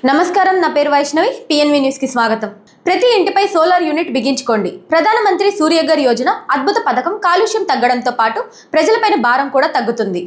నమస్కారం, నా పేరు వైష్ణవి. పిఎన్వి న్యూస్ కి స్వాగతం. ప్రతి ఇంటిపై సోలార్ యూనిట్ బిగించుకోండి. ప్రధానమంత్రి సూర్యఘర్ యోజన అద్భుత పథకం. కాలుష్యం తగ్గడంతో పాటు ప్రజలపైన భారం కూడా తగ్గుతుంది.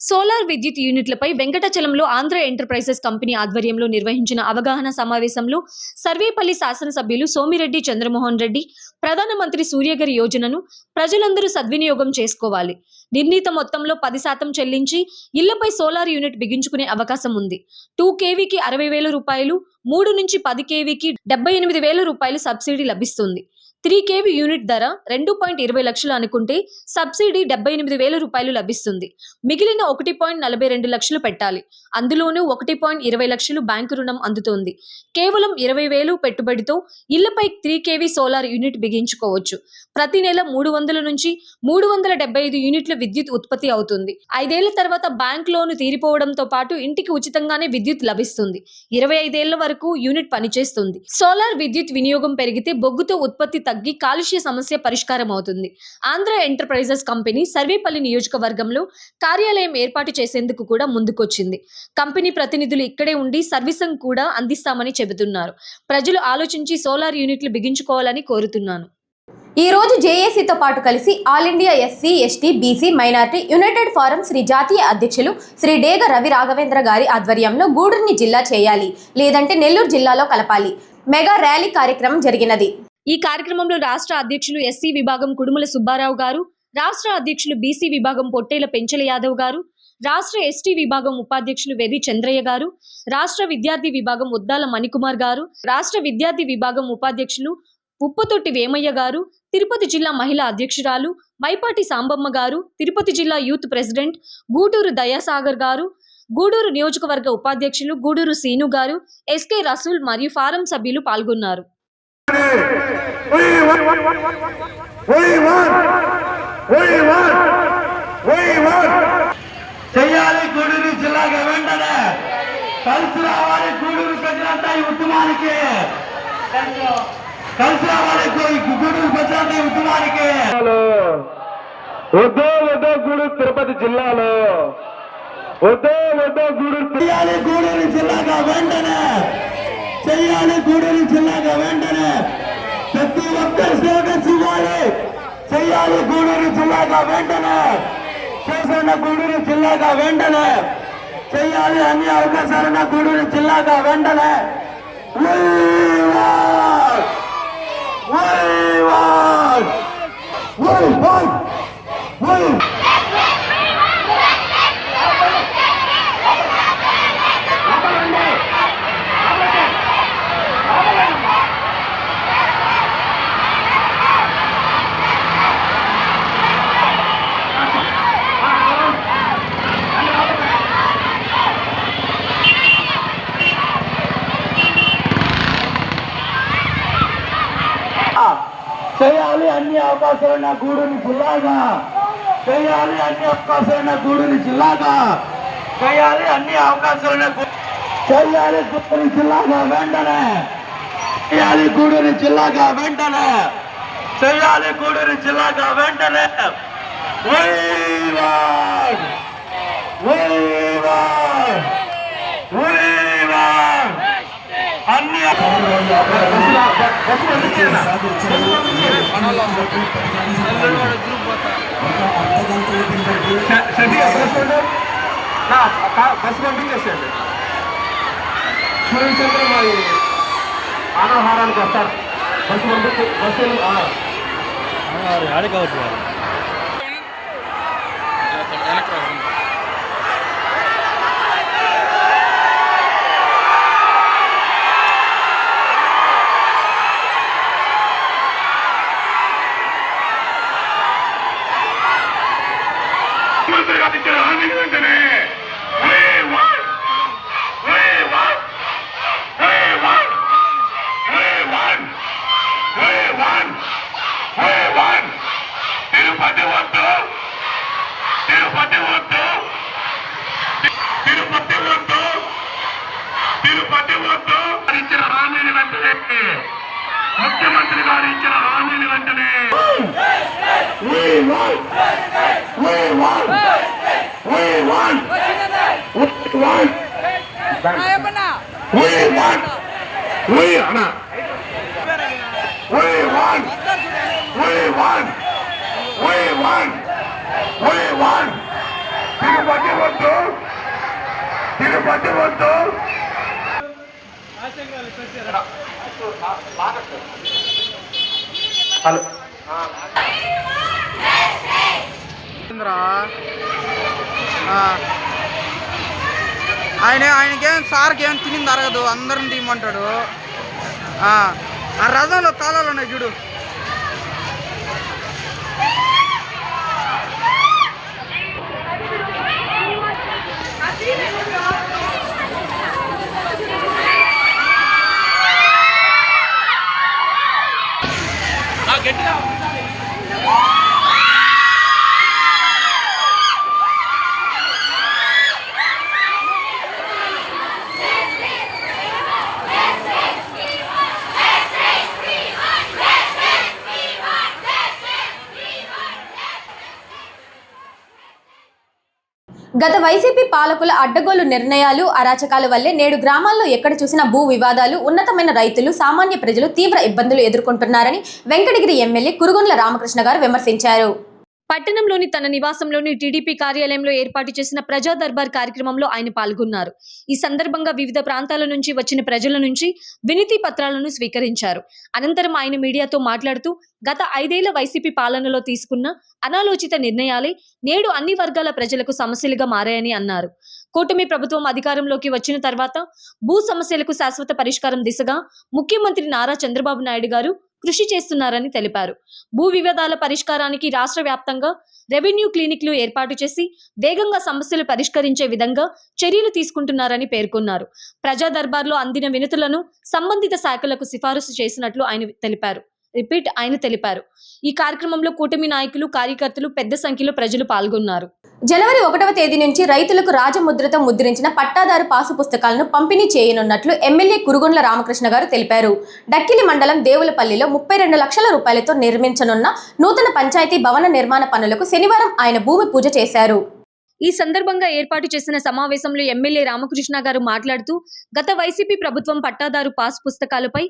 సోలార్ విద్యుత్ యూనిట్లపై వెంకటాచలంలో ఆంధ్ర ఎంటర్ప్రైజెస్ కంపెనీ ఆధ్వర్యంలో నిర్వహించిన అవగాహన సమావేశంలో సర్వేపల్లి శాసనసభ్యులు సోమిరెడ్డి చంద్రమోహన్ రెడ్డి ప్రధానమంత్రి సూర్యఘర్ యోజనను ప్రజలందరూ సద్వినియోగం చేసుకోవాలి. నిర్ణీత మొత్తంలో 10% చెల్లించి ఇళ్లపై సోలార్ యూనిట్ బిగించుకునే అవకాశం ఉంది. 2 kVకి 60,000 రూపాయలు, 3 నుంచి 10 kVకి 78,000 రూపాయలు సబ్సిడీ లభిస్తుంది. 3 kV యూనిట్ ధర 2.20 లక్షలు అనుకుంటే సబ్సిడీ 78,000 రూపాయలు లభిస్తుంది. మిగిలిన 1.42 లక్షలు పెట్టాలి. అందులోనూ 1.20 లక్షలు బ్యాంకు రుణం అందుతోంది. కేవలం 20,000 పెట్టుబడితో ఇళ్లపై 3 kV సోలార్ యూనిట్ బిగించుకోవచ్చు. ప్రతి నెల 300 నుంచి 375 యూనిట్ల విద్యుత్ ఉత్పత్తి అవుతుంది. 5 ఏళ్ల తర్వాత బ్యాంక్ లోను తీరిపోవడంతో పాటు ఇంటికి ఉచితంగానే విద్యుత్ లభిస్తుంది. 25 ఏళ్ల వరకు యూనిట్ పనిచేస్తుంది. సోలార్ విద్యుత్ వినియోగం పెరిగితే బొగ్గుతో ఉత్పత్తి తగ్గి కాలుష్య సమస్య పరిష్కారం అవుతుంది. ఆంధ్ర ఎంటర్ప్రైజెస్ కంపెనీ సర్వేపల్లి నియోజకవర్గంలో కార్యాలయం ఏర్పాటు చేసేందుకు కూడా ముందుకొచ్చింది. కంపెనీ ప్రతినిధులు ఇక్కడే ఉండి సర్వీసింగ్ కూడా అందిస్తామని చెబుతున్నారు. ప్రజలు ఆలోచించి సోలార్ యూనిట్లు బిగించుకోవాలని కోరుతున్నాను. ఈ రోజు జేఏసీతో పాటు కలిసి all India SC, ST, BC, minority united forum Shri జాతీయ అధ్యక్షులు శ్రీ డేగ రవి రాఘవేంద్ర గారి ఆధ్వర్యంలో గూడూరుని జిల్లా చేయాలి, లేదంటే నెల్లూరు జిల్లాలో కలపాలి మెగా ర్యాలీ కార్యక్రమం జరిగినది. ఈ కార్యక్రమంలో రాష్ట్ర అధ్యక్షులు ఎస్సీ విభాగం కుడుముల సుబ్బారావు గారు, రాష్ట్ర అధ్యక్షులు బీసీ విభాగం పొట్టేల పెంచల యాదవ్ గారు, రాష్ట్ర ఎస్టీ విభాగం ఉపాధ్యక్షులు వెర్రి చంద్రయ్య గారు, రాష్ట్ర విద్యార్థి విభాగం ఉద్దాల మణికుమార్ గారు, రాష్ట్ర విద్యార్థి విభాగం ఉపాధ్యక్షులు ఉప్పతొట్టి వేమయ్య గారు, తిరుపతి జిల్లా మహిళా అధ్యక్షురాలు మైపాటి సాంబమ్మ గారు, తిరుపతి జిల్లా యూత్ ప్రెసిడెంట్ గూడూరు దయాసాగర్ గారు, గూడూరు నియోజకవర్గ ఉపాధ్యక్షులు గూడూరు సీను గారు, ఎస్కే రసూల్ మరియు ఫారం సభ్యులు పాల్గొన్నారు. చెయ్యాలి గూడూరు జిల్లాగా వెంటనే కలిసి రావాలి. గూడూరు ప్రజలంతా ఈ ఉద్యమానికి కలిసి రావాలి. గూడూరు ప్రజలంతా ఈ ఉద్యమానికి వద్దో గూడూరు తిరుపతి జిల్లాలో వద్దో గూడూరు చెయ్యాలి. గూడూరు జిల్లాగా వెంటనే చెయ్యాలి. గూడూరు జిల్లాగా వెంటనే ప్రతి ఒక్కరి స్లోగన్స్ ఇవ్వాలి. చెయ్యాలి. గూడూరు జిల్లాగా వెంటనే చేసిన గూడూరు జిల్లాగా వెంటనే చెయ్యాలి. అన్ని అవకాశాలున్న గూడూరు జిల్లాగా వెంటనే చేయాలి. అన్ని అవకాశాలున్న గూడూరు జిల్లాగా చేయాలి. అన్ని అవకాశాలున్న గూడూరు జిల్లాగా చేయాలి. అన్ని అవకాశాలున్న చేయాలి. గూడూరు జిల్లాగా వెంటనే చేయాలి. గూడూరు జిల్లాగా వెంటనే చేయాలి. గూడూరు జిల్లాగా వెంటనే అన్ని బస్సు పంపించేసేయండి. సూర్యచంద్ర మరి ఆనహారానికి వస్తారు. బస్సు పంపించి బస్సులు ఆడే కావచ్చు. ముఖ్యమంత్రి గారు ఇచ్చిన హామీని వెంటనే తిరుపతి వద్దు, తిరుపతి వద్దు, తిరుపతి వద్దు, తిరుపతి వద్దు. ఇచ్చిన హామీని వెంటనే ముఖ్యమంత్రి గారు ఇచ్చిన హామీని వెంటనే We want We want. We Anna. We want. We want. We want. We want. Tirupati వద్దు. తిరుపతి వద్దు. హలో ఆయనకేం సార్కి ఏం తినింది అరగదు, అందరిని తీయమంటాడు. ఆ రథంలో తాళాలు ఉన్నాయి చూడు. గత వైసీపీ పాలకుల అడ్డగోలు నిర్ణయాలు, అరాచకాల వల్లే నేడు గ్రామాల్లో ఎక్కడ చూసినా భూ వివాదాలు, ఉన్నతమైన రైతులు, సామాన్య ప్రజలు తీవ్ర ఇబ్బందులు ఎదుర్కొంటున్నారని వెంకటగిరి ఎమ్మెల్యే కురుగుండ్ల రామకృష్ణ గారు విమర్శించారు. పట్టణంలోని తన నివాసంలోని టీడీపీ కార్యాలయంలో ఏర్పాటు చేసిన ప్రజా దర్బార్ కార్యక్రమంలో ఆయన పాల్గొన్నారు. ఈ సందర్భంగా వివిధ ప్రాంతాల నుంచి వచ్చిన ప్రజల నుంచి వినతి పత్రాలను స్వీకరించారు. అనంతరం ఆయన మీడియాతో మాట్లాడుతూ గత 5 ఏళ్ల వైసీపీ పాలనలో తీసుకున్న అనాలోచిత నిర్ణయాలే నేడు అన్ని వర్గాల ప్రజలకు సమస్యలుగా మారాయని అన్నారు. కూటమి ప్రభుత్వం అధికారంలోకి వచ్చిన తర్వాత భూ సమస్యలకు శాశ్వత పరిష్కారం దిశగా ముఖ్యమంత్రి నారా చంద్రబాబు నాయుడు గారు కృషి చేస్తున్నారని తెలిపారు. భూ వివాదాల పరిష్కారానికి రాష్ట్ర వ్యాప్తంగా రెవెన్యూ క్లినిక్లు ఏర్పాటు చేసి వేగంగా సమస్యలు పరిష్కరించే విధంగా చర్యలు తీసుకుంటున్నారని పేర్కొన్నారు. ప్రజా దర్బార్లో అందిన వినతులను సంబంధిత శాఖలకు సిఫారసు చేసినట్లు ఆయన తెలిపారు. ఈ కార్యక్రమంలో కూటమి నాయకులు, కార్యకర్తలు పెద్ద సంఖ్యలో ప్రజలు పాల్గొన్నారు. జనవరి 1వ తేదీ నుంచి రైతులకు రాజముద్రతో ముద్రించిన పట్టాదారు పాసు పుస్తకాలను పంపిణీ చేయనున్నట్లు ఎమ్మెల్యే కురుగుండ్ల రామకృష్ణ గారు తెలిపారు. డక్కిలి మండలం దేవులపల్లిలో 32 లక్షల రూపాయలతో నిర్మించనున్న నూతన పంచాయతీ భవన నిర్మాణ పనులకు శనివారం ఆయన భూమి పూజ చేశారు. ఈ సందర్భంగా ఏర్పాటు చేసిన సమావేశంలో ఎమ్మెల్యే రామకృష్ణ గారు మాట్లాడుతూ గత వైసీపీ ప్రభుత్వం పట్టాదారు పాస్ పుస్తకాలపై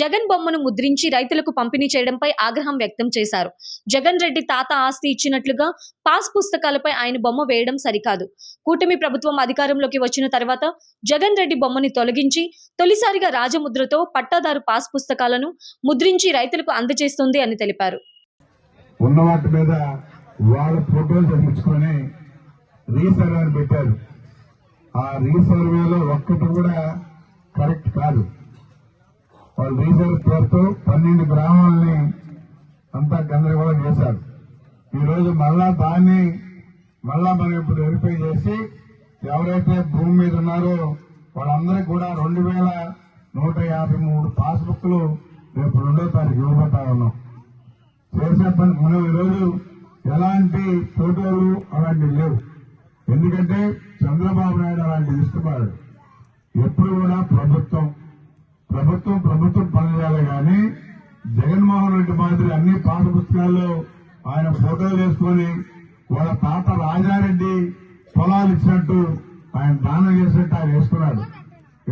జగన్ బొమ్మను ముద్రించి రైతులకు పంపిణీ చేయడంపై ఆగ్రహం వ్యక్తం చేశారు. జగన్ రెడ్డి తాత ఆస్తి ఇచ్చినట్లుగా పాస్ పుస్తకాలపై ఆయన బొమ్మ వేయడం సరికాదు. కూటమి ప్రభుత్వం అధికారంలోకి వచ్చిన తర్వాత జగన్ రెడ్డి బొమ్మని తొలగించి తొలిసారిగా రాజముద్రతో పట్టాదారు పాస్ పుస్తకాలను ముద్రించి రైతులకు అందజేస్తుంది అని తెలిపారు. ఉన్న వాటి మీద వాళ్ళ ఫోటోలు తెప్పించుకొని రీసర్వే పెట్టారు. ఆ రీసర్వేలో ఒక్కటి కూడా కరెక్ట్ కాదు. వాళ్ళు రీసర్వే పేరుతో 12 గ్రామాలని అంతా గందరగోళం చేశారు. ఈరోజు దాన్ని మనం ఇప్పుడు వెరిఫై చేసి ఎవరైతే భూమి మీద ఉన్నారో వాళ్ళందరికీ కూడా 2153 పాస్బుక్లు రేపు 2వ తారీఖు ఇవ్వబోతా ఉన్నాం. చేసే పని మనం ఈరోజు ఎలాంటి ఫోటోలు అలాంటివి లేవు. ఎందుకంటే చంద్రబాబు నాయుడు అలాంటి ఇష్టపడాడు. ఎప్పుడు కూడా ప్రభుత్వం పనిచేయాలి కానీ జగన్మోహన్ రెడ్డి మాదిరి అన్ని పాత పుస్తకాల్లో ఆయన ఫోటోలు వేసుకొని వాళ్ళ తాత రాజారెడ్డి పొలాలు ఇచ్చినట్టు ఆయన దానం చేసినట్టు ఆయన వేసుకున్నాడు.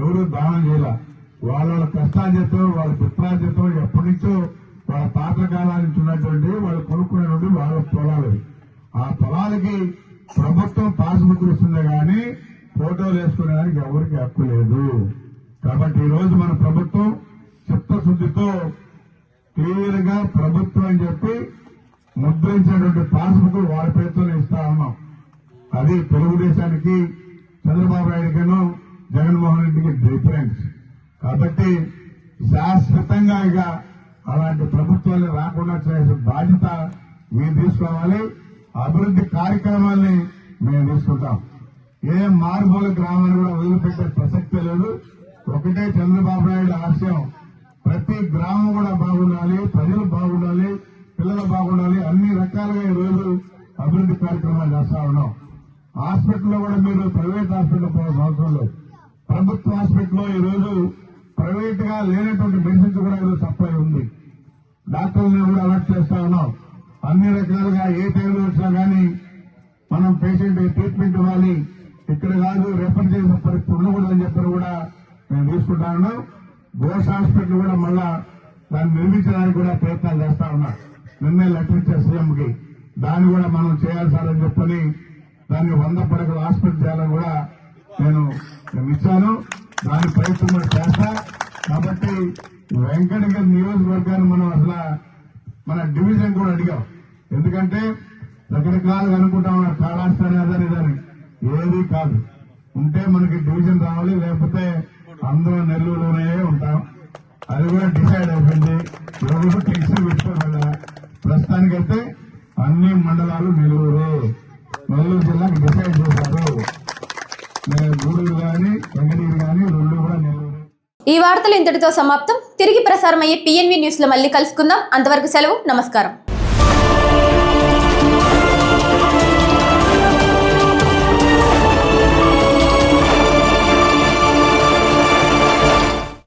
ఎవరు దానం చేయాల. వాళ్ళ కష్టార్జితం, వాళ్ళ పిత్రార్జితం ఎప్పటి నుంచో వాళ్ళ తాత కాలాల నుంచి ఉన్నటువంటి వాళ్ళు కొనుక్కునేటువంటి వాళ్ళ పొలాలు. ఆ పొలాలకి ప్రభుత్వం పాస్బుక్ ఇస్తుంది కానీ ఫోటోలు వేసుకునేదానికి ఎవరికి హక్కు లేదు. కాబట్టి ఈ రోజు మన ప్రభుత్వం చిత్తశుద్ధితో క్లియర్ గా ప్రభుత్వం అని చెప్పి ముద్రించినటువంటి పాస్బుక్ వాళ్ళ పేరుతోనే ఇస్తా ఉన్నాం. అది తెలుగుదేశానికి, చంద్రబాబు నాయుడుకిను, జగన్మోహన్ రెడ్డికి డిఫరెన్స్. కాబట్టి శాశ్వతంగా ఇక అలాంటి ప్రభుత్వాలు రాకుండా చేసే బాధ్యత మేము తీసుకోవాలి. అభివృద్ధి కార్యక్రమాల్ని మేము తీసుకుంటాం. ఏ మారుమూల గ్రామాన్ని కూడా వదిలిపెట్టే ప్రసక్తే లేదు. ఒకటే చంద్రబాబు నాయుడు ఆశయం, ప్రతి గ్రామం కూడా బాగుండాలి, ప్రజలు బాగుండాలి, పిల్లలు బాగుండాలి. అన్ని రకాలుగా ఈ రోజు అభివృద్ధి కార్యక్రమాలు చేస్తా ఉన్నాం. హాస్పిటల్లో కూడా మీరు ప్రైవేట్ హాస్పిటల్ పోవాల్సిన అవసరం లేదు. ప్రభుత్వ హాస్పిటల్లో ఈ రోజు ప్రైవేట్ గా లేనటువంటి మెడిసిన్స్ కూడా ఈరోజు సప్లై ఉంది. డాక్టర్లను కూడా అలర్ట్ చేస్తా ఉన్నాం. అన్ని రకాలుగా ఏ టైంలో వచ్చినా కానీ మనం పేషెంట్ ట్రీట్మెంట్ ఇవ్వాలి. ఇక్కడ కాదు రెఫర్ చేసే పరిస్థితి ఉండకూడదని చెప్పారు కూడా నేను తీసుకుంటాను. గోష్ హాస్పిటల్ కూడా మళ్ళా దాన్ని నిర్మించడానికి కూడా ప్రయత్నాలు చేస్తా ఉన్నా. నిన్నే లెటర్ ఇచ్చారు సీఎంకి, దాన్ని కూడా మనం చేయాలి సార్ అని చెప్పని దాన్ని 100 పడకల హాస్పిటల్ చేయాలని కూడా నేను ఇచ్చాను. దాని ప్రయత్నం కూడా చేస్తా. కాబట్టి వెంకటగిరి నియోజకవర్గాన్ని మనం అసలు మన డివిజన్ కూడా అడిగాం. ఎందుకంటే రకరకాలుగా అనుకుంటా ఉన్నారు కాళాస్తాని అదని ఇదని, ఏది కాదు. ఉంటే మనకి డివిజన్ రావాలి, లేకపోతే అందరం నెల్లూరులోనే ఉంటాం. అది కూడా డిసైడ్ అయిపోయింది. ఎవరు టెన్షన్ పెట్టుకోవాలి. ప్రస్తుతానికైతే అన్ని మండలాలు నెల్లూరు జిల్లాకి డిసైడ్ చేశారు. గూడూరు కానీ వెంకటగిరి కానీ రెండు కూడా నెల్లూరు. ఈ వార్తలు ఇంతటితో సమాప్తం. తిరిగి ప్రసారమయ్యే PNV న్యూస్ లో మళ్ళీ కలుసుకుందాం. అంతవరకు సెలవు. నమస్కారం.